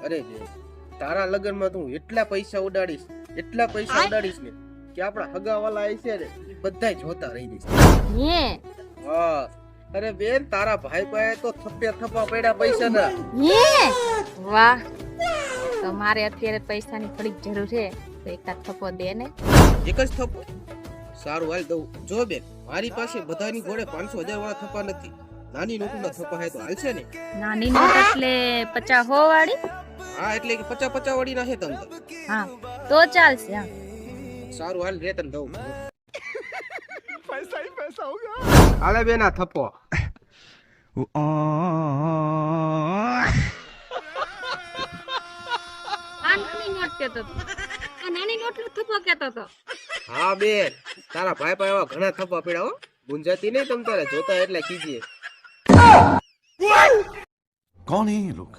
અરે બે તારા લગનમાં તું એટલા પૈસા ઉડાડીશ ને કે આપણા હગાવાલા આવી છે ને બધા જોતા રહી જશે. હા અરે બેન તારા ભાઈ પાસે તો થપ્પા પડ્યા પૈસા ના. વાહ, તો મારે અત્યારે પૈસાની થોડીક જરૂર છે, તો એકાદ થપ્પો દે ને. એક જ થપ્પો? સારું હાલ દઉં. જો બેન મારી પાસે બધાની ઘોડે 500,000 વાળા થપ્પા નથી. નાની નોટના થપ્પા હે તો હાલશે ને? નાની નોટ એટલે 50 વાળી? હા એટલે કે 50 વાળી ના છે તમ તો. હા તો ચાલશે. હા સારું હાલ રે તને દઉં. પૈસા ही पैसा होगा. હાલે બેન આ થપ્પો. આ નાની નોટ કેતો તો. આ નાની નોટનો થપ્પો કેતો તો. હા બેન તારા ભાઈ પાસે એવા ઘણા થપ્પા પડ્યા હો. ગુંજાતી નહીં તમ તારે જોતા એટલે કીજીએ. कौन है ये लोग?